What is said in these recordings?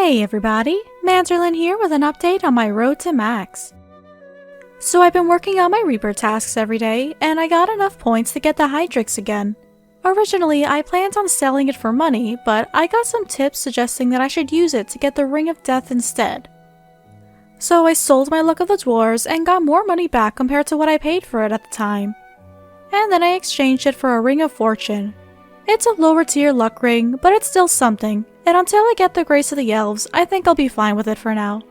Hey everybody, Manderlin here with an update on my road to max. So I've been working on my Reaper tasks every day, and I got enough points to get the Hydrix again. Originally, I planned on selling it for money, but I got some tips suggesting that I should use it to get the Ring of Death instead. So I sold my Luck of the Dwarves and got more money back compared to what I paid for it at the time. And then I exchanged it for a Ring of Fortune. It's a lower tier luck ring, but it's still something, and until I get the Grace of the Elves, I think I'll be fine with it for now.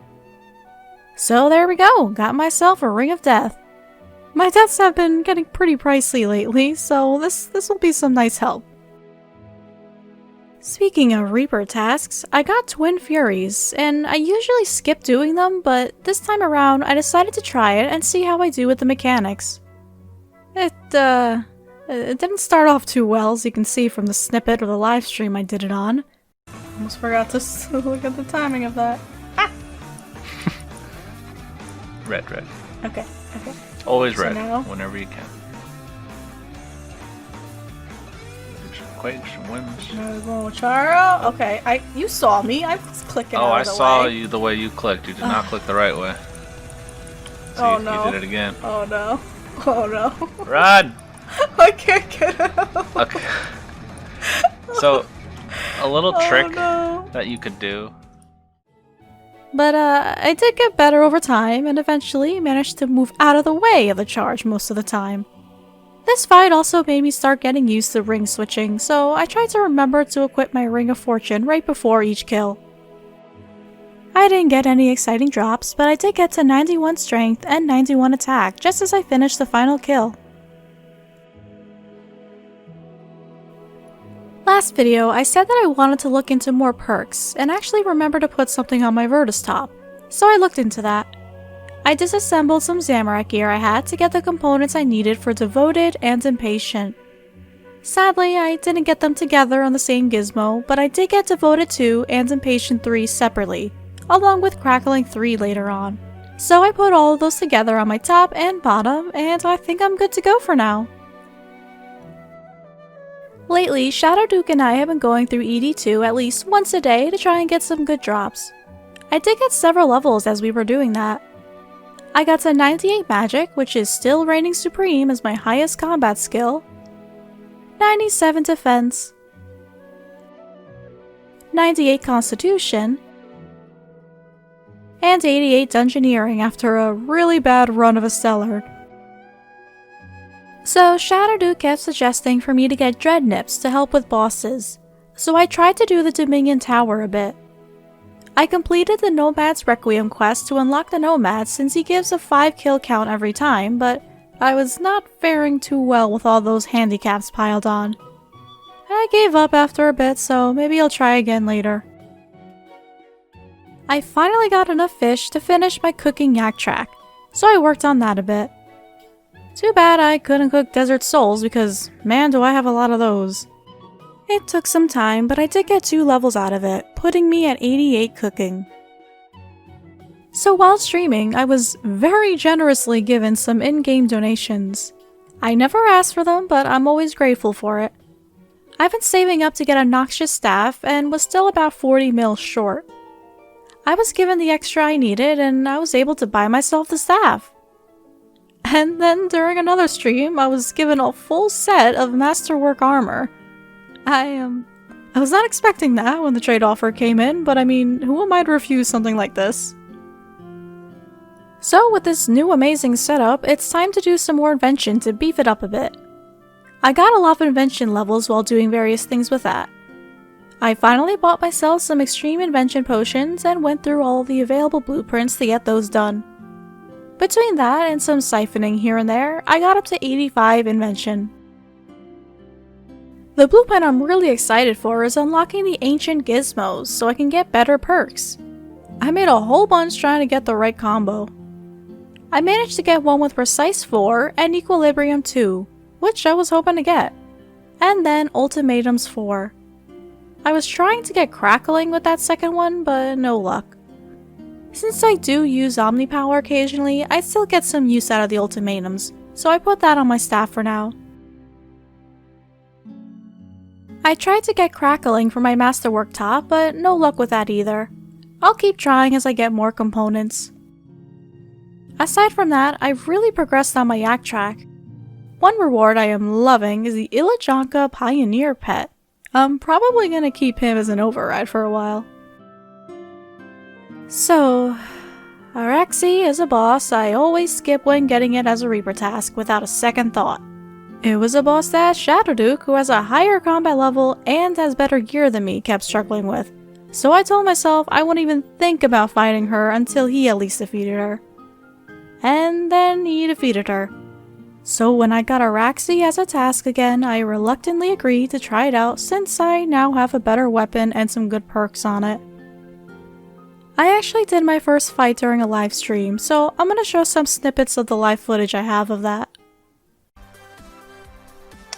So there we go, got myself a Ring of Death. My deaths have been getting pretty pricey lately, so this will be some nice help. Speaking of Reaper tasks, I got Twin Furies, and I usually skip doing them, but this time around I decided to try it and see how I do with the mechanics. It didn't start off too well, as you can see from the snippet of the live stream I did it on. Almost forgot to look at the timing of that. Ah! Red. Okay. Always So red, now? whenever you can. Some wins. Now we're going with Charo. Okay, you saw me. I was clicking out Oh, I of the saw way. you the way you clicked. You did not click the right way. See, Oh no. You did it again. Oh no. Run! I can't get out. Okay. So, a little trick no. that you could do. But I did get better over time and eventually managed to move out of the way of the charge most of the time. This fight also made me start getting used to ring switching, so I tried to remember to equip my Ring of Fortune right before each kill. I didn't get any exciting drops, but I did get to 91 strength and 91 attack just as I finished the final kill. Last video, I said that I wanted to look into more perks, and actually remember to put something on my Virtus top, so I looked into that. I disassembled some Zamorak gear I had to get the components I needed for Devoted and Impatient. Sadly, I didn't get them together on the same gizmo, but I did get Devoted 2 and Impatient 3 separately, along with Crackling 3 later on. So I put all of those together on my top and bottom, and I think I'm good to go for now. Lately, Shadow Duke and I have been going through ED2 at least once a day to try and get some good drops. I did get several levels as we were doing that. I got to 98 Magic, which is still reigning supreme as my highest combat skill, 97 Defense, 98 Constitution, and 88 Dungeoneering after a really bad run of a Stellar. So Shadow Duke kept suggesting for me to get Dread Nips to help with bosses, so I tried to do the Dominion Tower a bit. I completed the Nomad's Requiem quest to unlock the Nomad since he gives a 5 kill count every time, but I was not faring too well with all those handicaps piled on. I gave up after a bit, so maybe I'll try again later. I finally got enough fish to finish my cooking yak track, so I worked on that a bit. Too bad I couldn't cook Desert Souls because, man, do I have a lot of those. It took some time, but I did get 2 levels out of it, putting me at 88 cooking. So while streaming, I was very generously given some in-game donations. I never asked for them, but I'm always grateful for it. I've been saving up to get a Noxious Staff and was still about 40 mil short. I was given the extra I needed and I was able to buy myself the staff. And then during another stream, I was given a full set of Masterwork armor. I was not expecting that when the trade offer came in, but I mean, who am I to refuse something like this? So with this new amazing setup, it's time to do some more invention to beef it up a bit. I got a lot of invention levels while doing various things with that. I finally bought myself some extreme invention potions and went through all of the available blueprints to get those done. Between that and some siphoning here and there, I got up to 85 invention. The blueprint I'm really excited for is unlocking the ancient gizmos so I can get better perks. I made a whole bunch trying to get the right combo. I managed to get one with Precise 4 and Equilibrium 2, which I was hoping to get, and then Ultimatums 4. I was trying to get Crackling with that second one, but no luck. Since I do use Omnipower occasionally, I still get some use out of the ultimatums, so I put that on my staff for now. I tried to get Crackling for my Masterwork top, but no luck with that either. I'll keep trying as I get more components. Aside from that, I've really progressed on my yak track. One reward I am loving is the Ilajanka Pioneer pet. I'm probably gonna keep him as an override for a while. So, Araxxi is a boss I always skip when getting it as a Reaper task without a second thought. It was a boss that Shadow Duke, who has a higher combat level and has better gear than me, kept struggling with. So I told myself I wouldn't even think about fighting her until he at least defeated her. And then he defeated her. So when I got Araxxi as a task again, I reluctantly agreed to try it out since I now have a better weapon and some good perks on it. I actually did my first fight during a live stream, so I'm gonna show some snippets of the live footage I have of that.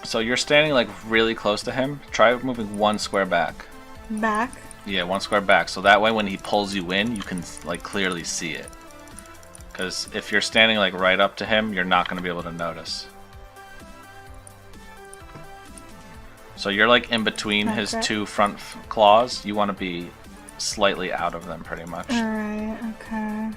So you're standing like really close to him. Try moving one square back. Back? Yeah, one square back. So that way when he pulls you in, you can like clearly see it. Because if you're standing like right up to him, you're not going to be able to notice. So you're like in between his two front claws. You want to be slightly out of them pretty much. Alright, okay.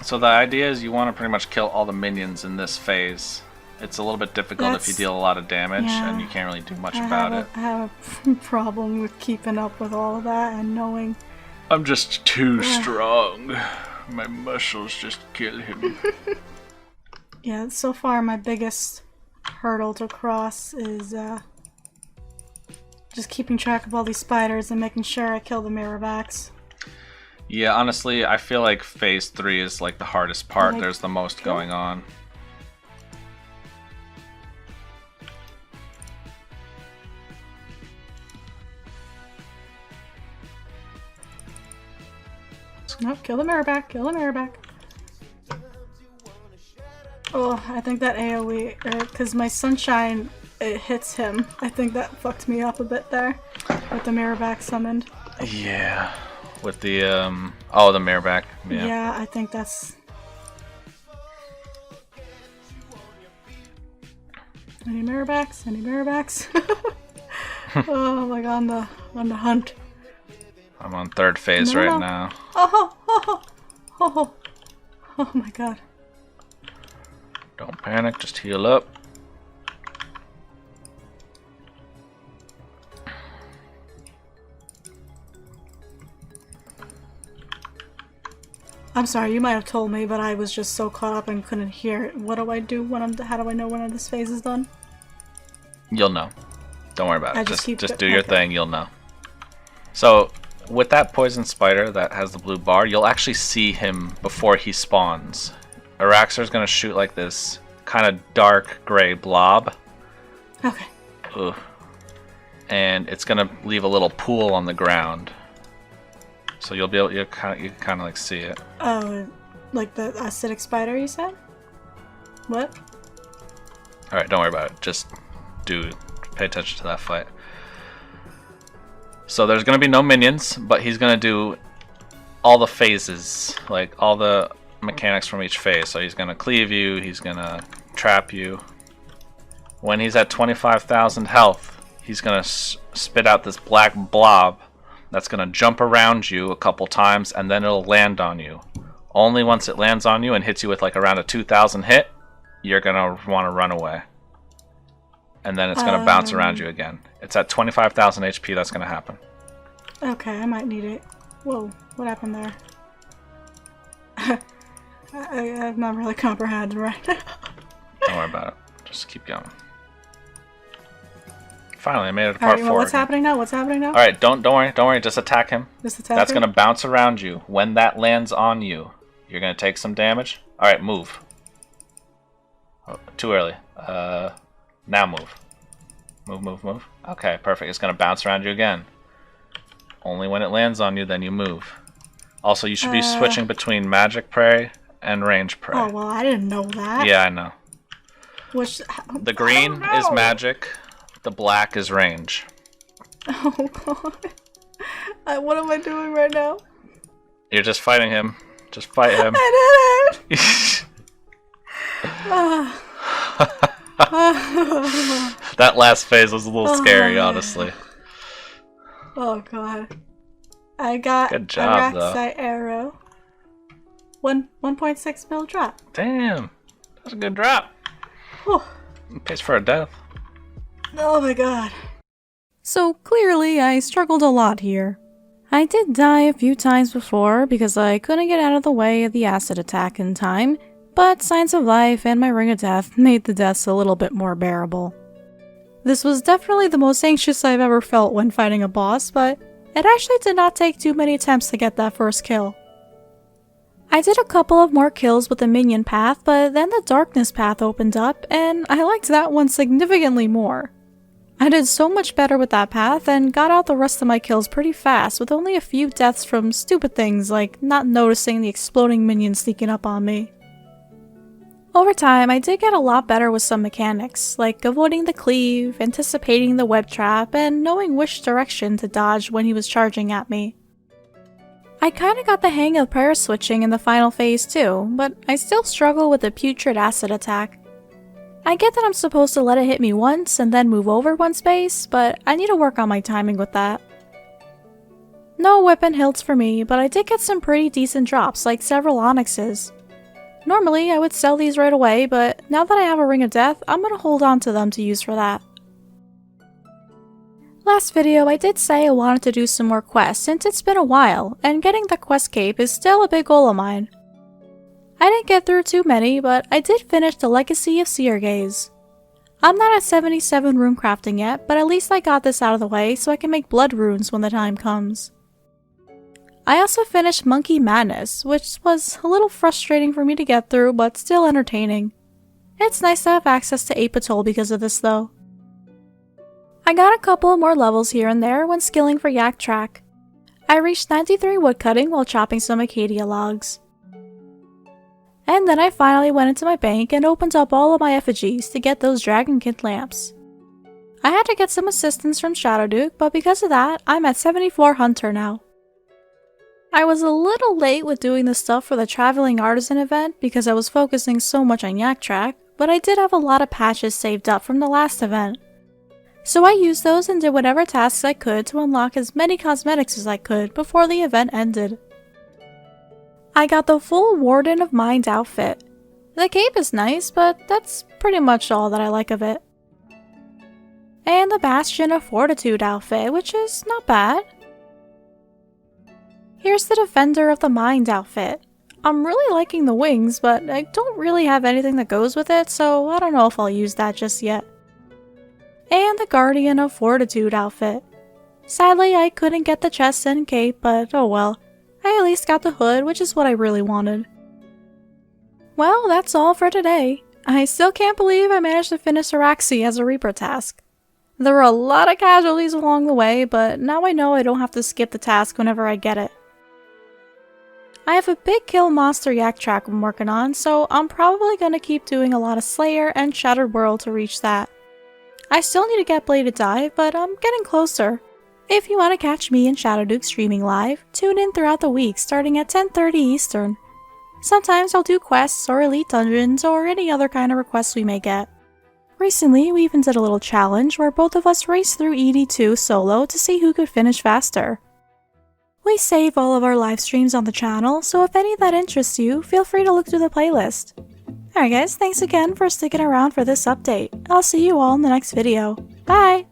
So the idea is you want to pretty much kill all the minions in this phase. It's a little bit difficult if you deal a lot of damage and you can't really do much about it. I have a problem with keeping up with all of that and knowing... I'm just too strong. My muscles just kill him. Yeah, so far my biggest hurdle to cross is just keeping track of all these spiders and making sure I kill the mirrorbacks. Yeah, honestly, I feel like phase 3 is like the hardest part. There's the most going on. Nope, kill the mirrorback, kill the mirrorback. Oh, I think that AoE, because my sunshine, it hits him. I think that fucked me up a bit there, with the mirrorback summoned. Yeah, with the, oh, the mirrorback. Yeah, I think that's... Any mirrorbacks? Any mirrorbacks? Oh my god, on the hunt. I'm on 3rd phase right now. Oh my god. Don't panic, just heal up. I'm sorry, you might have told me, but I was just so caught up and couldn't hear it. What do I do when how do I know when this phase is done? You'll know. Don't worry about it. Just do your okay. thing, you'll know. So, with that poison spider that has the blue bar, you'll actually see him before he spawns. Araxxi is going to shoot like this kind of dark gray blob. Okay. Ugh. And it's going to leave a little pool on the ground. So you'll be able, you kind of like see it. Oh, like the acidic spider you said? What? Alright, don't worry about it. Just pay attention to that fight. So there's going to be no minions, but he's going to do all the phases, like all the mechanics from each phase. So he's going to cleave you, he's going to trap you. When he's at 25,000 health, he's going to spit out this black blob that's going to jump around you a couple times, and then it'll land on you. Only once it lands on you and hits you with like around a 2,000 hit, you're going to want to run away. And then it's going to bounce around you again. It's at 25,000 HP that's going to happen. Okay, I might need it. Whoa, what happened there? I'm not really comprehending right now. Don't worry about it. Just keep going. Finally, I made it to part 4. What's happening now? What's happening now? Alright, don't worry. Just attack him. Just attack That's him? going to bounce around you. When that lands on you, you're going to take some damage. Alright, move. Oh, too early. Now move. Move. Okay, perfect. It's going to bounce around you again. Only when it lands on you, then you move. Also, you should be switching between magic prey and range prey. Oh, well, I didn't know that. Yeah, I know. The green is magic. The black is range. Oh, God. What am I doing right now? You're just fighting him. Just fight him. I did it! That last phase was a little scary, honestly. Oh god. I got Good job, Araxxi arrow. 1.6 mil drop. Damn, that's a good drop. Whew. It pays for a death. Oh my god. So clearly I struggled a lot here. I did die a few times before because I couldn't get out of the way of the acid attack in time, but Signs of Life and my Ring of Death made the deaths a little bit more bearable. This was definitely the most anxious I've ever felt when fighting a boss, but it actually did not take too many attempts to get that first kill. I did a couple of more kills with the minion path, but then the darkness path opened up, and I liked that one significantly more. I did so much better with that path and got out the rest of my kills pretty fast with only a few deaths from stupid things like not noticing the exploding minions sneaking up on me. Over time, I did get a lot better with some mechanics, like avoiding the cleave, anticipating the web trap, and knowing which direction to dodge when he was charging at me. I kinda got the hang of prayer switching in the final phase too, but I still struggle with the putrid acid attack. I get that I'm supposed to let it hit me once and then move over one space, but I need to work on my timing with that. No weapon hilts for me, but I did get some pretty decent drops, like several onyxes. Normally, I would sell these right away, but now that I have a Ring of Death, I'm gonna hold on to them to use for that. Last video, I did say I wanted to do some more quests since it's been a while, and getting the quest cape is still a big goal of mine. I didn't get through too many, but I did finish the Legacy of Seergaze. I'm not at 77 rune crafting yet, but at least I got this out of the way so I can make blood runes when the time comes. I also finished Monkey Madness, which was a little frustrating for me to get through, but still entertaining. It's nice to have access to 8 Patrol because of this though. I got a couple of more levels here and there when skilling for Yak Track. I reached 93 woodcutting while chopping some Acadia logs. And then I finally went into my bank and opened up all of my effigies to get those Dragonkin lamps. I had to get some assistance from Shadow Duke, but because of that, I'm at 74 Hunter now. I was a little late with doing the stuff for the Traveling Artisan event because I was focusing so much on Yak Track, but I did have a lot of patches saved up from the last event. So I used those and did whatever tasks I could to unlock as many cosmetics as I could before the event ended. I got the full Warden of Mind outfit. The cape is nice, but that's pretty much all that I like of it. And the Bastion of Fortitude outfit, which is not bad. Here's the Defender of the Mind outfit. I'm really liking the wings, but I don't really have anything that goes with it, so I don't know if I'll use that just yet. And the Guardian of Fortitude outfit. Sadly, I couldn't get the chest and cape, but oh well. I at least got the hood, which is what I really wanted. Well, that's all for today. I still can't believe I managed to finish Araxxi as a Reaper task. There were a lot of casualties along the way, but now I know I don't have to skip the task whenever I get it. I have a big kill monster Yak Track I'm working on, so I'm probably going to keep doing a lot of Slayer and Shattered World to reach that. I still need to get Bladed Dive, but I'm getting closer. If you want to catch me and Shadow Duke streaming live, tune in throughout the week starting at 10:30 Eastern. Sometimes I'll do quests or elite dungeons or any other kind of requests we may get. Recently, we even did a little challenge where both of us raced through ED2 solo to see who could finish faster. We save all of our live streams on the channel, so if any of that interests you, feel free to look through the playlist. Alright guys, thanks again for sticking around for this update. I'll see you all in the next video. Bye!